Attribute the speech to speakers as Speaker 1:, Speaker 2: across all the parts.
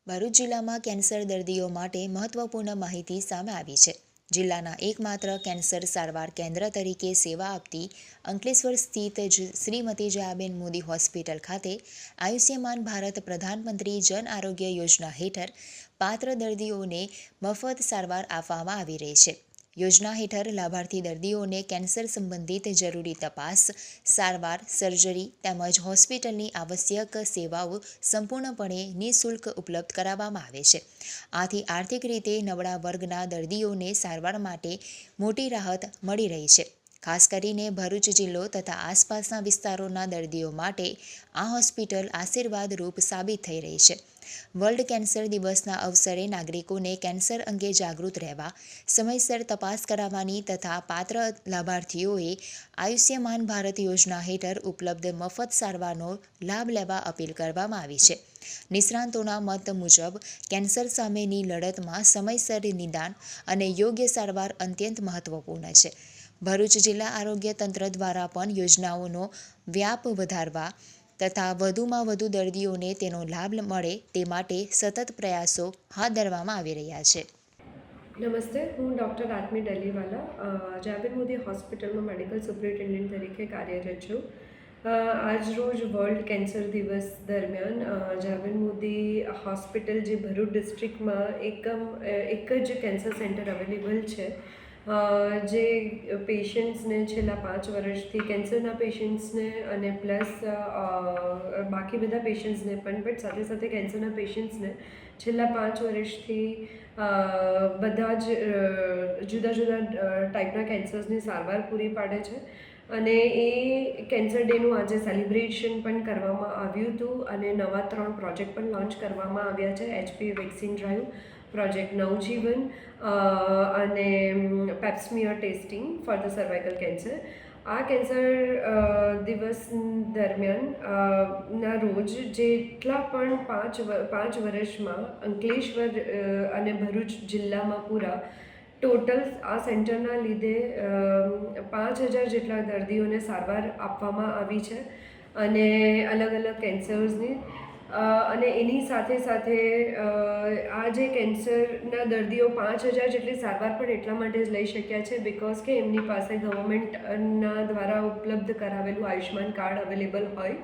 Speaker 1: ભરૂચ જિલ્લામાં કેન્સર દર્દીઓ માટે મહત્વપૂર્ણ માહિતી સામે આવી છે. જિલ્લાના એકમાત્ર કેન્સર સારવાર કેન્દ્ર તરીકે સેવા આપતી અંકલેશ્વર સ્થિત શ્રીમતી જયાબેન મોદી હોસ્પિટલ ખાતે આયુષ્યમાન ભારત પ્રધાનમંત્રી જન આરોગ્ય યોજના હેઠળ પાત્ર દર્દીઓને મફત સારવાર આપવામાં આવી રહી છે. યોજના હેઠળ લાભાર્થી દર્દીઓને કેન્સર સંબંધિત જરૂરી તપાસ, સારવાર, સર્જરી તેમજ હોસ્પિટલની આવશ્યક સેવાઓ સંપૂર્ણપણે નિઃશુલ્ક ઉપલબ્ધ કરાવવામાં આવે છે. આથી આર્થિક રીતે નબળા વર્ગના દર્દીઓને સારવાર માટે મોટી રાહત મળી રહી છે. ખાસ કરીને ભરૂચ જિલ્લો તથા આસપાસના વિસ્તારોના દર્દીઓ માટે આ હોસ્પિટલ આશીર્વાદરૂપ સાબિત થઈ રહી છે. વર્લ્ડ કેન્સર દિવસના અવસરે નાગરિકોને કેન્સર અંગે જાગૃત રહેવા, સમયસર તપાસ કરાવવાની તથા પાત્ર લાભાર્થીઓએ આયુષ્યમાન ભારત યોજના હેઠળ ઉપલબ્ધ મફત સારવારનો લાભ લેવા અપીલ કરવામાં આવી છે. નિષ્ણાતોના મત મુજબ કેન્સર સામેની લડતમાં સમયસર નિદાન અને યોગ્ય સારવાર અત્યંત મહત્વપૂર્ણ છે. ભરૂચ જિલ્લા આરોગ્ય તંત્ર દ્વારા પણ યોજનાઓનો વ્યાપ વધારવા તથા વધુમાં વધુ દર્દીઓને તેનો લાભ મળે તે માટે સતત પ્રયાસો હાથ ધરવામાં આવી રહ્યા છે.
Speaker 2: નમસ્તે, હું ડૉક્ટર આત્મી ડલીવાલા જયાબેન મોદી હોસ્પિટલમાં મેડિકલ સુપ્રિન્ટેન્ડન્ટ તરીકે કાર્યરત છું. આજરોજ વર્લ્ડ કેન્સર દિવસ દરમિયાન જયાબેન મોદી હોસ્પિટલ જે ભરૂચ ડિસ્ટ્રિક્ટમાં એક જ કેન્સર સેન્ટર અવેલેબલ છે, જે પેશન્ટ્સને છેલ્લા 5 વર્ષથી કેન્સરના પેશન્ટ્સને અને પ્લસ બાકી બધા પેશન્ટ્સને પણ સાથે સાથે કેન્સરના પેશન્ટ્સને છેલ્લા 5 વર્ષથી બધા જ જુદા જુદા ટાઈપના કેન્સર્સની સારવાર પૂરી પાડે છે. અને એ કેન્સર ડેનું આજે સેલિબ્રેશન પણ કરવામાં આવ્યું હતું અને નવા 3 પ્રોજેક્ટ પણ લોન્ચ કરવામાં આવ્યા છે. HPV વેક્સિન ડ્રાઈવ, પ્રોજેક્ટ નવજીવન અને પેપ્સમિયર testing for the cervical cancer. આ કેન્સર દિવસ દરમિયાન ના રોજ જેટલા પણ 5 વર્ષમાં અંકલેશ્વર અને ભરૂચ જિલ્લામાં પૂરા ટોટલ આ સેન્ટરના લીધે 5000 જેટલા દર્દીઓને સારવાર આપવામાં આવી છે અને અલગ અલગ કેન્સર્સની. અને એની સાથે સાથે આ જે કેન્સરના દર્દીઓ 5000 જેટલી સારવાર પણ એટલા માટે જ લઈ શક્યા છે બિકોઝ કે એમની પાસે ગવર્મેન્ટના દ્વારા ઉપલબ્ધ કરાવેલું આયુષ્યમાન કાર્ડ અવેલેબલ હોય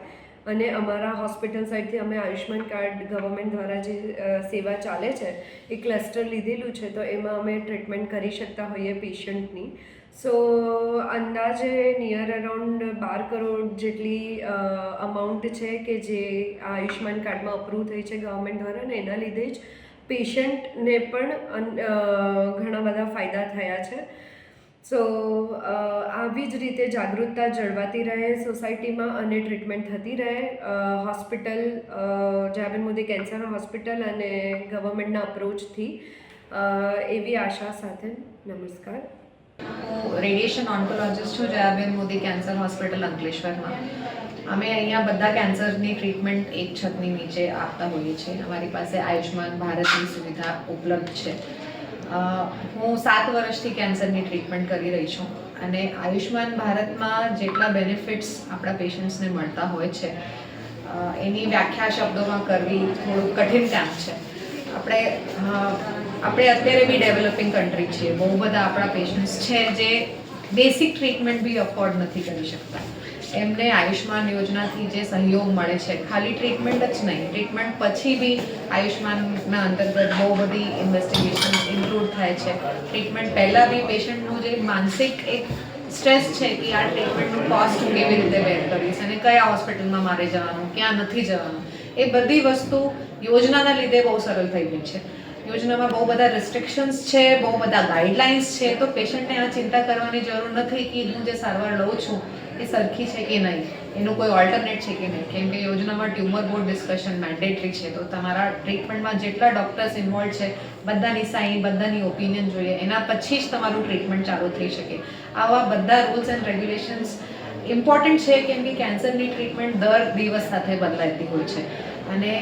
Speaker 2: અને અમારા હોસ્પિટલ સાઇડથી અમે આયુષ્યમાન કાર્ડ ગવર્મેન્ટ દ્વારા જે સેવા ચાલે છે એ ક્લસ્ટર લીધેલું છે, તો એમાં અમે ટ્રીટમેન્ટ કરી શકતા હોઈએ પેશન્ટની. સો અંદાજે નિયર અરાઉન્ડ 12 કરોડ જેટલી અમાઉન્ટ છે કે જે આયુષ્યમાન કાર્ડમાં અપ્રૂવ થઈ છે ગવર્મેન્ટ દ્વારા, અને એના લીધે જ પેશન્ટને પણ ઘણા બધા ફાયદા થયા છે. સો આવી જ રીતે જાગૃતતા જળવાતી રહે સોસાયટીમાં અને ટ્રીટમેન્ટ થતી રહે. Hospital Jayaben Modi cancer hospital અને ગવર્મેન્ટના અપ્રોચથી એવી આશા સાથે નમસ્કાર.
Speaker 3: હું રેડિયેશન ઓન્કોલોજિસ્ટ છું જયાબેન મોદી કેન્સર હોસ્પિટલ અંકલેશ્વરમાં. અમે અહીંયા બધા કેન્સરની ટ્રીટમેન્ટ એક છતની નીચે આપતા હોઈએ છીએ. અમારી પાસે આયુષ્યમાન ભારતની સુવિધા ઉપલબ્ધ છે. હું 7 વર્ષથી કેન્સરની ટ્રીટમેન્ટ કરી રહી છું અને આયુષ્યમાન ભારતમાં જેટલા બેનિફિટ્સ આપણા પેશન્ટ્સને મળતા હોય છે એની વ્યાખ્યા શબ્દોમાં કરવી થોડું કઠિન કામ છે. આપણે અત્યારે બી ડેવલપિંગ કન્ટ્રી છીએ. બહુ બધા આપણા પેશન્ટ્સ છે જે બેસિક ટ્રીટમેન્ટ બી અફોર્ડ નથી કરી શકતા. એમને આયુષ્યમાન યોજનાથી જે સહયોગ મળે છે, ખાલી ટ્રીટમેન્ટ જ નહીં, ટ્રીટમેન્ટ પછી બી આયુષ્યમાનના અંતર્ગત બહુ બધી ઇન્વેસ્ટિગેશન ઇન્ક્લુડ થાય છે. ટ્રીટમેન્ટ પહેલાં બી પેશન્ટનું જે માનસિક એક સ્ટ્રેસ છે કે આ ટ્રીટમેન્ટનું કોસ્ટ હું કેવી રીતે બેર કરીશ અને કયા હોસ્પિટલમાં મારે જવાનું, ક્યાં નથી જવાનું, એ બધી વસ્તુ યોજનાના લીધે બહુ સરળ થઈ ગઈ છે. યોજનામાં બહુ બધા રિસ્ટ્રિક્શન્સ છે, બહુ બધા ગાઈડલાઇન્સ છે, તો પેશન્ટને આ ચિંતા કરવાની જરૂર નથી કે હું જે સારવાર લઉં છું એ સરખી છે કે નહીં, એનું કોઈ ઓલ્ટરનેટ છે કે નહીં. કેમ કે યોજનામાં ટ્યુમર બોર્ડ ડિસ્કશન મેન્ડેટરી છે, તો તમારા ટ્રીટમેન્ટમાં જેટલા ડૉક્ટર્સ ઇન્વોલ્વ છે બધાની સાઇન, બધાની ઓપિનિયન જોઈએ, એના પછી જ તમારું ટ્રીટમેન્ટ ચાલુ થઈ શકે. આવા બધા રૂલ્સ એન્ડ રેગ્યુલેશન્સ ઇમ્પોર્ટન્ટ છે કેમ કે કેન્સરની ટ્રીટમેન્ટ દર દિવસ સાથે બદલાતી હોય છે અને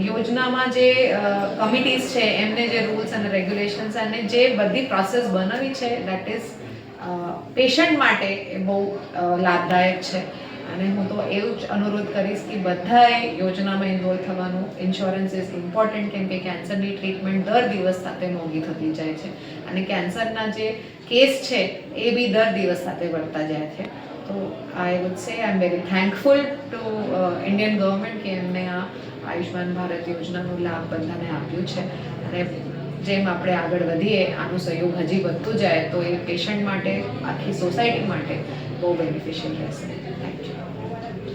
Speaker 3: યોજનામાં જે કમિટીઝ છે એમને જે રૂલ્સ અને રેગ્યુલેશન્સ અને જે બધી પ્રોસેસ બનાવી છે દેટ ઇઝ પેશન્ટ માટે એ બહુ લાભદાયક છે અને હું તો એવું જ અનુરોધ કરીશ કે બધાએ યોજનામાં ઇન્વોલ્વ થવાનું. ઇન્સ્યોરન્સ ઇઝ ઇમ્પોર્ટન્ટ, કેમ કે કેન્સરની ટ્રીટમેન્ટ દર દિવસ સાથે મોંઘી થતી જાય છે અને કેન્સરના જે કેસ છે એ બી દર દિવસ સાથે વધતા જાય છે. તો I would say I am very thankful two Indian government કે એમને આ આયુષ્માન ભારત યોજનાનો લાભ બધાને આપ્યું છે. અને જેમ આપણે આગળ વધીએ, આનો સહયોગ હજી વધતું જાય તો એ પેશન્ટ માટે, આખી સોસાયટી માટે બહુ બેનિફિશિયલ રહેશે.